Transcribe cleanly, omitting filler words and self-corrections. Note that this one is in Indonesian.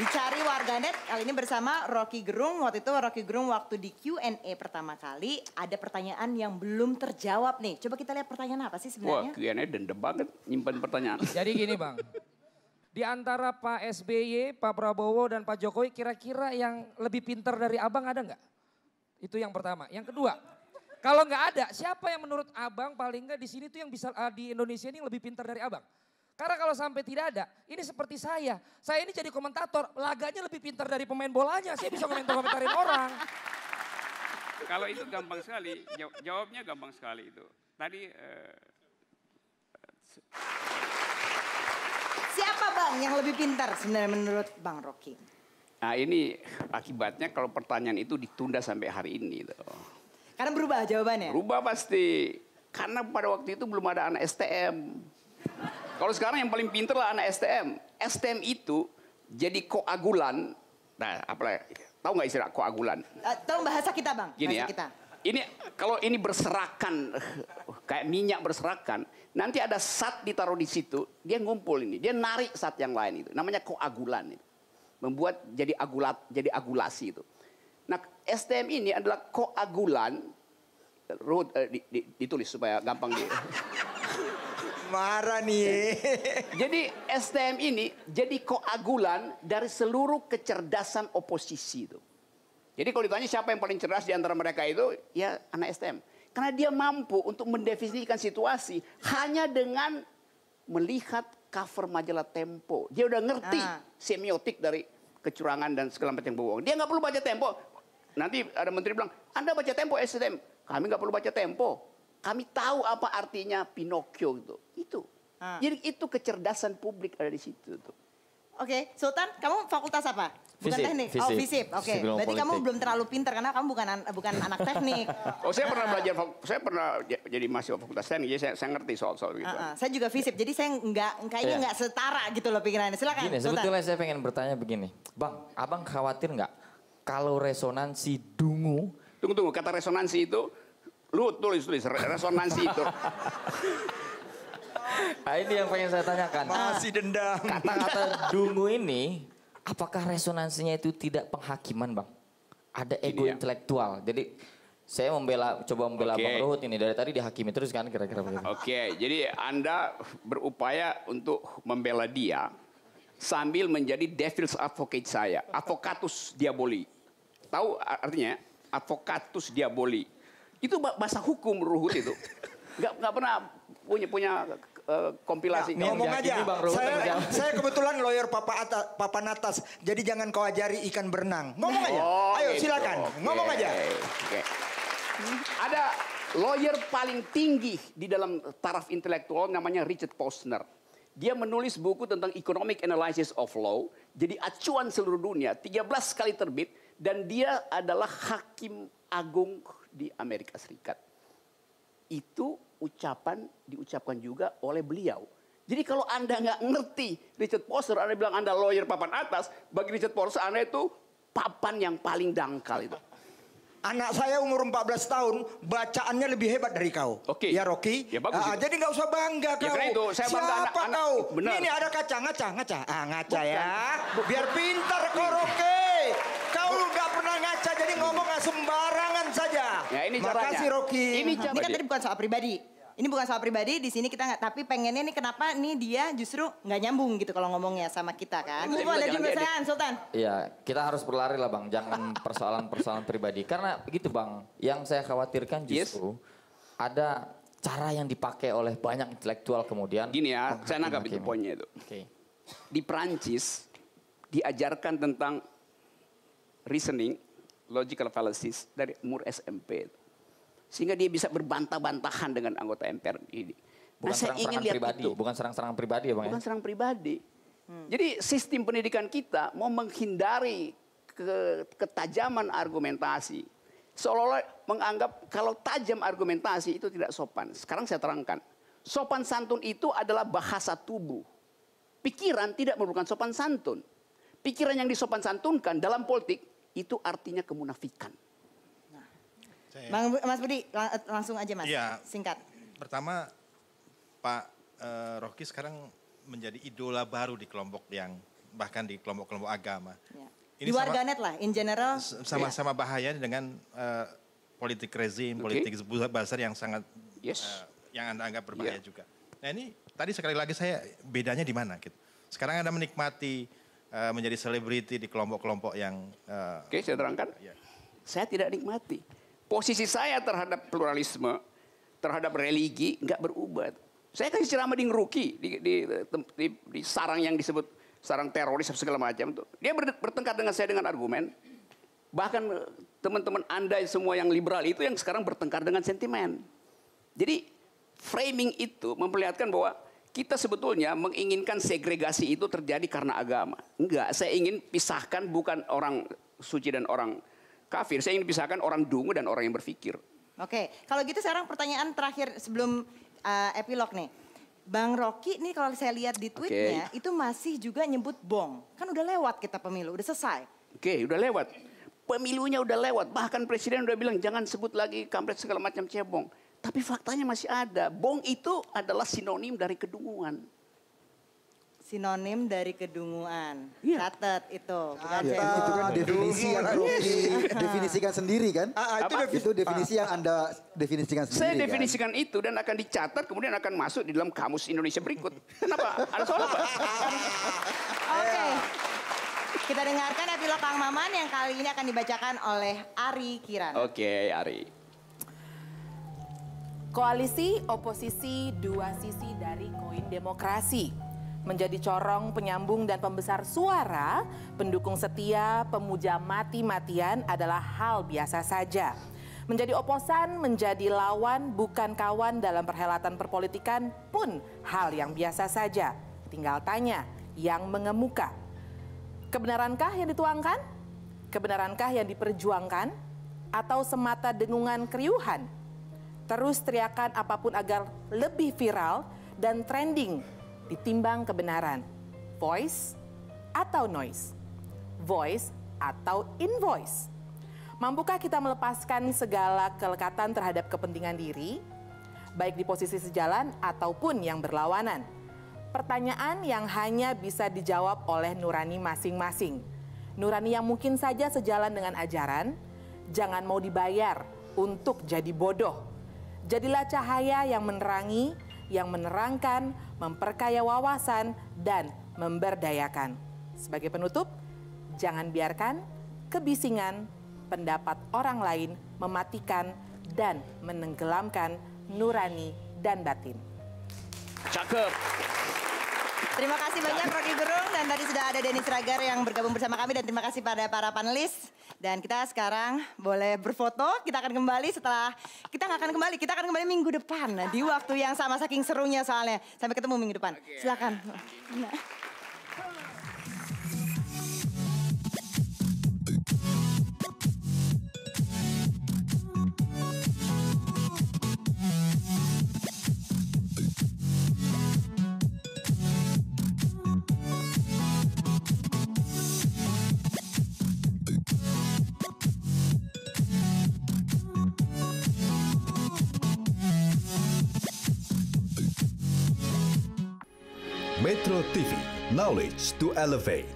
Dicari warganet kali ini bersama Rocky Gerung. Waktu itu Rocky Gerung waktu di Q&A pertama kali ada pertanyaan yang belum terjawab nih. Coba kita lihat pertanyaan apa sih sebenarnya? Wah, Q&A dendam banget nyimpan pertanyaan. Jadi gini Bang, di antara Pak SBY, Pak Prabowo dan Pak Jokowi kira-kira yang lebih pintar dari Abang ada nggak? Itu yang pertama. Yang kedua, kalau nggak ada, siapa yang menurut Abang paling nggak di sini tuh yang bisa di Indonesia ini yang lebih pintar dari Abang? Karena kalau sampai tidak ada, ini seperti saya. Saya ini jadi komentator, laganya lebih pintar dari pemain bolanya. Saya bisa komentarin orang. Kalau itu gampang sekali, jawabnya gampang sekali itu. Tadi Siapa Bang yang lebih pintar sebenarnya menurut Bang Rocky? nah ini akibatnya kalau pertanyaan itu ditunda sampai hari ini. Tuh. Karena berubah jawabannya? Berubah pasti, karena pada waktu itu belum ada anak STM. Kalau sekarang yang paling pintar lah anak STM. STM itu jadi koagulan. Nah, tahu nggak istilah koagulan? Tahu bahasa kita Bang? Gini bahasa ya. kita. Ini kalau ini berserakan kayak minyak berserakan, nanti ada zat ditaruh di situ, dia ngumpul ini, dia narik zat yang lain itu. Namanya koagulan itu. Membuat jadi agulasi itu. Nah, STM ini adalah koagulan. Ditulis supaya gampang dia. Marah nih. Jadi STM ini jadi koagulan dari seluruh kecerdasan oposisi itu. Jadi kalau ditanya siapa yang paling cerdas di antara mereka itu, ya anak STM. Karena dia mampu untuk mendefinisikan situasi hanya dengan melihat cover majalah Tempo. Dia udah ngerti semiotik dari kecurangan dan segala macam bohong. Dia nggak perlu baca Tempo. Nanti ada menteri bilang, Anda baca Tempo STM. Kami nggak perlu baca Tempo. Kami tahu apa artinya Pinocchio itu. Jadi itu kecerdasan publik ada di situ tuh. Oke, Sultan, kamu fakultas apa? Bukan Fisip, teknik. fisip. Oh, fisip. Oke. Sibilom Berarti kamu politik. belum terlalu pintar karena kamu bukan anak teknik. Oh, saya pernah belajar, saya pernah jadi mahasiswa fakultas teknik, jadi saya ngerti soal-soal gitu. Saya juga fisip, jadi saya kayaknya nggak setara gitu loh pikirannya. Silakan. Gini, Sultan. sebetulnya saya pengen bertanya begini. Bang, abang khawatir nggak kalau resonansi dungu? Tunggu, kata resonansi itu, lu tulis resonansi itu. Nah, ini yang pengen saya tanyakan. Masih dendam. Kata-kata dungu ini, apakah resonansinya itu tidak penghakiman Bang? Ada ego ya. intelektual. Jadi saya coba membela Oke. Bang Ruhut ini. Dari tadi dihakimi terus kan kira-kira begitu. Oke, jadi Anda berupaya untuk membela dia sambil menjadi devil's advocate saya. Advocatus diaboli. Tahu artinya? Advocatus diaboli. Itu bahasa hukum Ruhut itu. Nggak pernah punya kompilasi. Ya, ngomong Yang aja. ini Bang Ruhut yang jawab. Saya kebetulan lawyer papan atas. Jadi jangan kau ajari ikan berenang. Ngomong aja. Oh, Ayo gitu. silakan. Ngomong aja. Oke. Ada lawyer paling tinggi di dalam taraf intelektual namanya Richard Posner. Dia menulis buku tentang economic analysis of law. Jadi acuan seluruh dunia. 13 kali terbit. Dan dia adalah hakim agung di Amerika Serikat. Itu diucapkan juga oleh beliau. Jadi kalau Anda nggak ngerti Richard Posner, Anda bilang Anda lawyer papan atas, bagi Richard Posner Anda itu papan yang paling dangkal itu. Anak saya umur 14 tahun, bacaannya lebih hebat dari kau. Oke. Ya Rocky. Ya, bagus itu. Jadi nggak usah bangga Ya, kau. karena itu saya bangga Siapa anak-anak. kau? Benar. Ini ada ngaca. Ngaca ya. Biar pintar kau Rocky. Kau nggak pernah ngaca, jadi ngomong sembarangan saja. Ya, ini caranya. Makasih Rocky. Ini Ini kan tadi bukan soal pribadi. Ini bukan soal pribadi, di sini kita nggak, tapi pengennya nih kenapa nih dia justru nggak nyambung gitu kalau ngomongnya sama kita kan. Ini Mau ada jangan juga diedit. saya Sultan. Iya, kita harus berlari lah Bang, jangan persoalan-persoalan pribadi. Karena begitu Bang, yang saya khawatirkan justru ada cara yang dipakai oleh banyak intelektual kemudian. Gini ya, saya nangkap itu poinnya itu. Oke. Di Prancis diajarkan tentang reasoning, logical fallacies dari umur SMP. Sehingga dia bisa berbantah-bantahan dengan anggota MPR ini. Bukan saya ingin serang-serangan lihat pribadi, itu. bukan serang-serangan pribadi ya Bang Bukan ya? serang pribadi. Jadi sistem pendidikan kita mau menghindari ketajaman argumentasi. Seolah-olah menganggap kalau tajam argumentasi itu tidak sopan. Sekarang saya terangkan. Sopan santun itu adalah bahasa tubuh. Pikiran tidak merupakan sopan santun. Pikiran yang disopan santunkan dalam politik itu artinya kemunafikan. Mas Budi langsung aja Mas, Iya. singkat. Pertama, Pak Rocky sekarang menjadi idola baru di kelompok yang bahkan di kelompok-kelompok agama. Ya. Ini Di warganet lah, in general. Sama-sama bahaya dengan politik rezim, politik buzzer yang sangat yang Anda anggap berbahaya juga. Nah ini tadi sekali lagi saya bedanya di mana gitu. Sekarang Anda menikmati menjadi selebriti di kelompok-kelompok yang... Oke, saya terangkan. Saya tidak nikmati. Posisi saya terhadap pluralisme, terhadap religi nggak berubah. Saya kasih ceramah di Ngeruki, di sarang yang disebut sarang teroris segala macam tuh. Dia bertengkar dengan saya dengan argumen. Bahkan teman-teman Anda semua yang liberal itu yang sekarang bertengkar dengan sentimen. Jadi framing itu memperlihatkan bahwa kita sebetulnya menginginkan segregasi itu terjadi karena agama. Enggak, saya ingin pisahkan bukan orang suci dan orang kafir. Saya ingin pisahkan orang dungu dan orang yang berpikir. Oke, kalau gitu sekarang pertanyaan terakhir sebelum epilog nih. Bang Rocky nih kalau saya lihat di tweetnya itu masih juga nyebut bong. Kan udah lewat kita pemilu, udah selesai. Oke, udah lewat. Pemilunya udah lewat. Bahkan presiden udah bilang jangan sebut lagi kampret segala macam cebong. Tapi faktanya masih ada. Bong itu adalah sinonim dari kedunguan. Sinonim dari kedunguan. Iya. Catat itu. Bukan Itu kan definisi yang Rocky definisikan sendiri kan? Itu definisi yang Anda definisikan sendiri. Saya definisikan itu dan akan dicatat kemudian akan masuk di dalam kamus Indonesia berikut. Kenapa? Ada soal apa? Oke. Kita dengarkan epilog Kang Maman yang kali ini akan dibacakan oleh Ari Kirana. Oke, Ari. Koalisi oposisi dua sisi dari koin demokrasi. Menjadi corong penyambung dan pembesar suara, pendukung setia, pemuja mati-matian adalah hal biasa saja. Menjadi oposan, menjadi lawan, bukan kawan dalam perhelatan perpolitikan pun hal yang biasa saja. Tinggal tanya yang mengemuka. Kebenarankah yang dituangkan? Kebenarankah yang diperjuangkan? Atau semata dengungan keriuhan? Terus teriakan apapun agar lebih viral dan trending ditimbang kebenaran. Voice atau noise? Voice atau invoice? Mampukah kita melepaskan segala kelekatan terhadap kepentingan diri, baik di posisi sejalan ataupun yang berlawanan? Pertanyaan yang hanya bisa dijawab oleh nurani masing-masing. Nurani yang mungkin saja sejalan dengan ajaran, jangan mau dibayar untuk jadi bodoh. Jadilah cahaya yang menerangi, yang menerangkan, memperkaya wawasan, dan memberdayakan. Sebagai penutup, jangan biarkan kebisingan pendapat orang lain mematikan dan menenggelamkan nurani dan batin. Cakep. Terima kasih banyak Rocky Gerung dan tadi sudah ada Denny Sragar yang bergabung bersama kami dan terima kasih pada para panelis. Dan kita sekarang boleh berfoto, kita akan kembali setelah, kita akan kembali minggu depan di waktu yang sama saking serunya soalnya. Sampai ketemu minggu depan, silakan. Metro TV, knowledge to elevate.